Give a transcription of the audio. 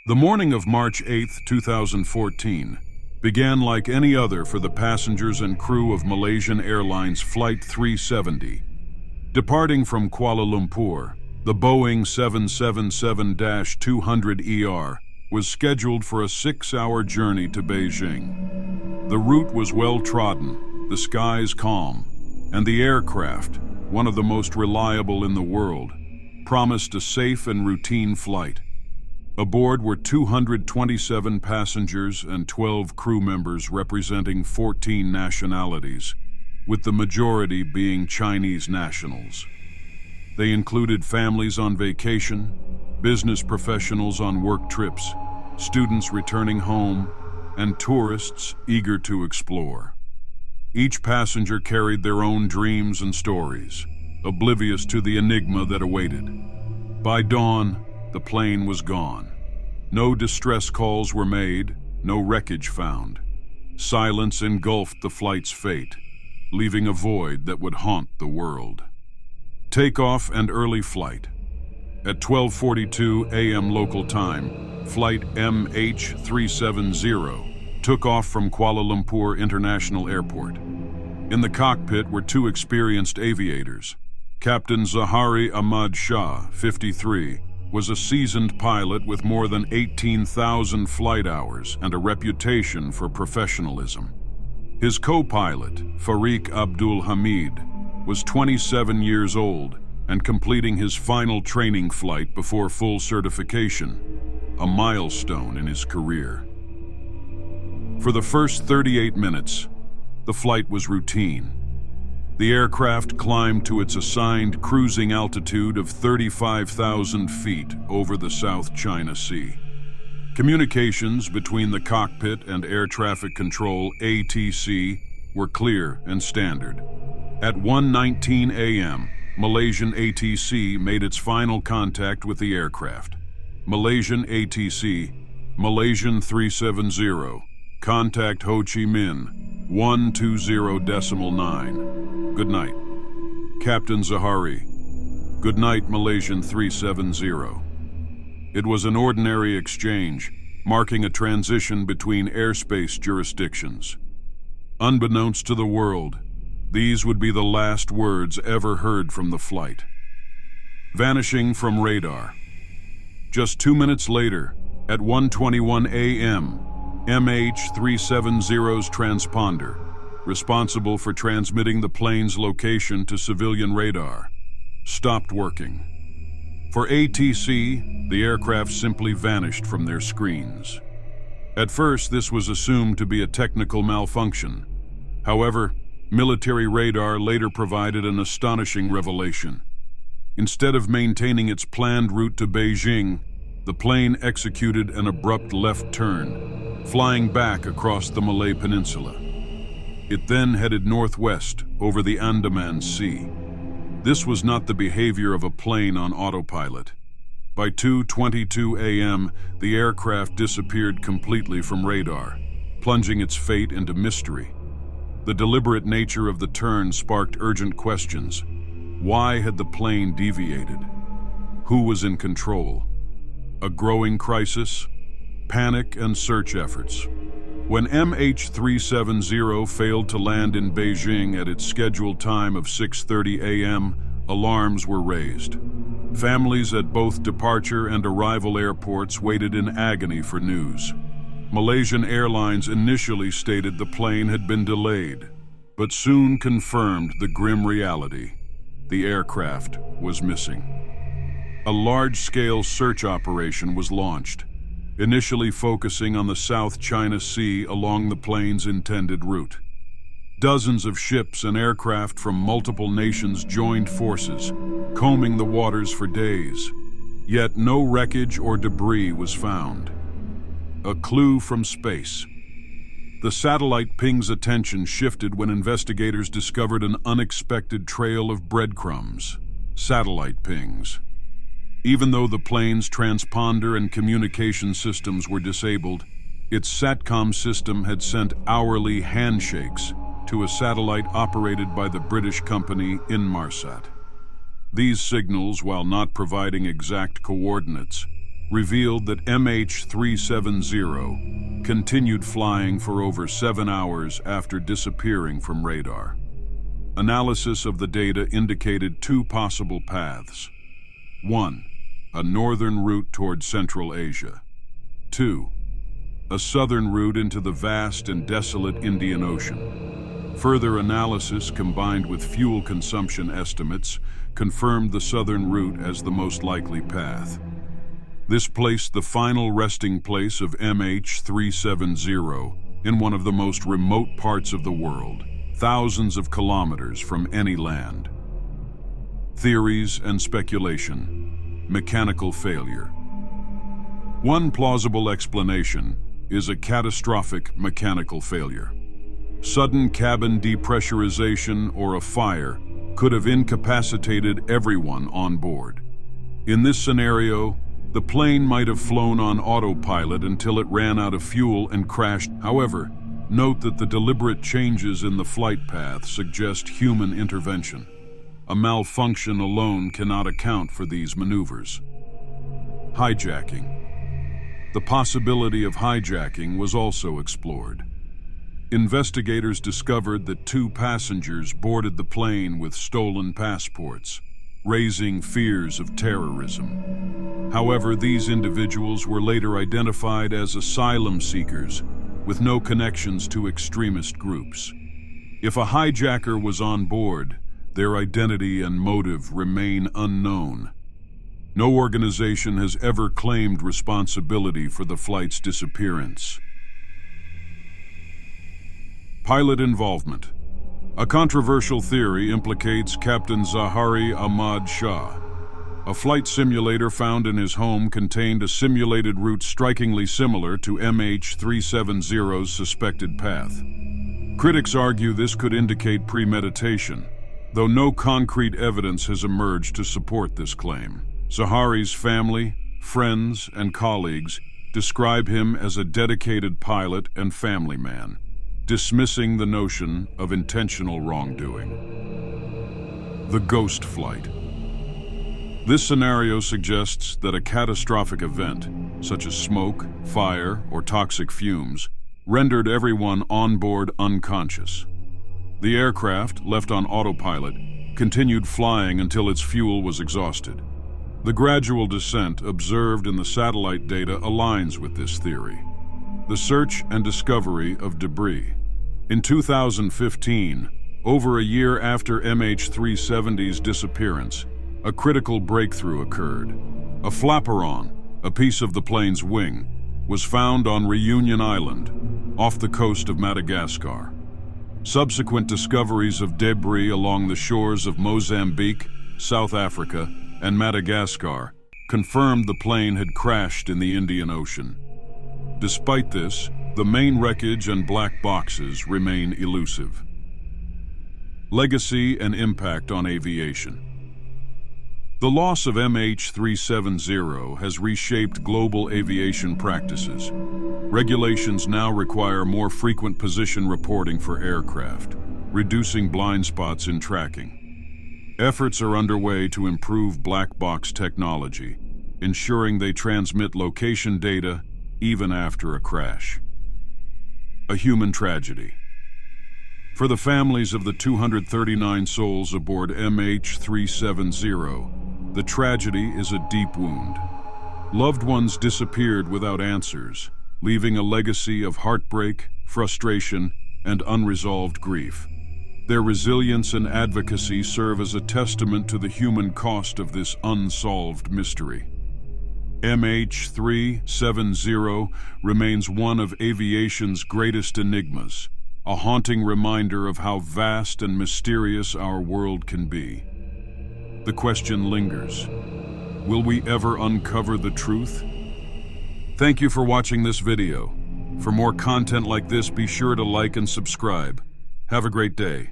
The morning of March 8, 2014, began like any other for the passengers and crew of Malaysian Airlines Flight 370. Departing from Kuala Lumpur, the Boeing 777-200ER was scheduled for a 6-hour journey to Beijing. The route was well-trodden, the skies calm, and the aircraft, one of the most reliable in the world, promised a safe and routine flight. Aboard were 227 passengers and 12 crew members representing 14 nationalities, with the majority being Chinese nationals. They included families on vacation, business professionals on work trips, students returning home, and tourists eager to explore. Each passenger carried their own dreams and stories, oblivious to the enigma that awaited. By dawn, the plane was gone. No distress calls were made, no wreckage found. Silence engulfed the flight's fate, leaving a void that would haunt the world. Takeoff and early flight. At 12:42 a.m. local time, flight MH370 took off from Kuala Lumpur International Airport. In the cockpit were two experienced aviators. Captain Zahari Ahmad Shah, 53, was a seasoned pilot with more than 18,000 flight hours and a reputation for professionalism. His co-pilot, Fariq Abdul Hamid, was 27 years old and completing his final training flight before full certification, a milestone in his career. For the first 38 minutes, the flight was routine. The aircraft climbed to its assigned cruising altitude of 35,000 feet over the South China Sea. Communications between the cockpit and Air Traffic Control (ATC) were clear and standard. At 1:19 a.m., Malaysian ATC made its final contact with the aircraft. Malaysian ATC, Malaysian 370, contact Ho Chi Minh, 120.9. Good night. Captain Zahari. Good night, Malaysian 370. It was an ordinary exchange, marking a transition between airspace jurisdictions. Unbeknownst to the world, these would be the last words ever heard from the flight. Vanishing from radar. Just 2 minutes later, at 1:21 a.m., MH370's transponder, responsible for transmitting the plane's location to civilian radar, stopped working. For ATC, the aircraft simply vanished from their screens. At first, this was assumed to be a technical malfunction. However, military radar later provided an astonishing revelation. Instead of maintaining its planned route to Beijing, the plane executed an abrupt left turn, flying back across the Malay Peninsula. It then headed northwest over the Andaman Sea. This was not the behavior of a plane on autopilot. By 2:22 a.m., the aircraft disappeared completely from radar, plunging its fate into mystery. The deliberate nature of the turn sparked urgent questions. Why had the plane deviated? Who was in control? A growing crisis? Panic and search efforts. When MH370 failed to land in Beijing at its scheduled time of 6:30 a.m., alarms were raised. Families at both departure and arrival airports waited in agony for news. Malaysian Airlines initially stated the plane had been delayed, but soon confirmed the grim reality. The aircraft was missing. A large-scale search operation was launched, initially focusing on the South China Sea along the plane's intended route. Dozens of ships and aircraft from multiple nations joined forces, combing the waters for days. Yet no wreckage or debris was found. A clue from space. The satellite ping's attention shifted when investigators discovered an unexpected trail of breadcrumbs, satellite pings. Even though the plane's transponder and communication systems were disabled, its SATCOM system had sent hourly handshakes to a satellite operated by the British company Inmarsat. These signals, while not providing exact coordinates, revealed that MH370 continued flying for over 7 hours after disappearing from radar. Analysis of the data indicated 2 possible paths. 1. A northern route toward Central Asia. 2. A southern route into the vast and desolate Indian Ocean. Further analysis combined with fuel consumption estimates confirmed the southern route as the most likely path. This placed the final resting place of MH370 in one of the most remote parts of the world, thousands of kilometers from any land. Theories and speculation. Mechanical failure. One plausible explanation is a catastrophic mechanical failure. Sudden cabin depressurization or a fire could have incapacitated everyone on board. In this scenario, the plane might have flown on autopilot until it ran out of fuel and crashed. However, note that the deliberate changes in the flight path suggest human intervention. A malfunction alone cannot account for these maneuvers. Hijacking. The possibility of hijacking was also explored. Investigators discovered that 2 passengers boarded the plane with stolen passports, raising fears of terrorism. However, these individuals were later identified as asylum seekers with no connections to extremist groups. If a hijacker was on board, their identity and motive remain unknown. No organization has ever claimed responsibility for the flight's disappearance. Pilot involvement. A controversial theory implicates Captain Zahari Ahmad Shah. A flight simulator found in his home contained a simulated route strikingly similar to MH370's suspected path. Critics argue this could indicate premeditation, though no concrete evidence has emerged to support this claim. Zahari's family, friends, and colleagues describe him as a dedicated pilot and family man, dismissing the notion of intentional wrongdoing. The ghost flight. This scenario suggests that a catastrophic event, such as smoke, fire, or toxic fumes, rendered everyone on board unconscious. The aircraft, left on autopilot, continued flying until its fuel was exhausted. The gradual descent observed in the satellite data aligns with this theory. The search and discovery of debris. In 2015, over a year after MH370's disappearance, a critical breakthrough occurred. A flaperon, a piece of the plane's wing, was found on Reunion Island, off the coast of Madagascar. Subsequent discoveries of debris along the shores of Mozambique, South Africa, and Madagascar confirmed the plane had crashed in the Indian Ocean. Despite this, the main wreckage and black boxes remain elusive. Legacy and impact on aviation. The loss of MH370 has reshaped global aviation practices. Regulations now require more frequent position reporting for aircraft, reducing blind spots in tracking. Efforts are underway to improve black box technology, ensuring they transmit location data even after a crash. A human tragedy. For the families of the 239 souls aboard MH370, the tragedy is a deep wound. Loved ones disappeared without answers, leaving a legacy of heartbreak, frustration, and unresolved grief. Their resilience and advocacy serve as a testament to the human cost of this unsolved mystery. MH370 remains one of aviation's greatest enigmas, a haunting reminder of how vast and mysterious our world can be. The question lingers: will we ever uncover the truth? Thank you for watching this video. For more content like this, be sure to like and subscribe. Have a great day.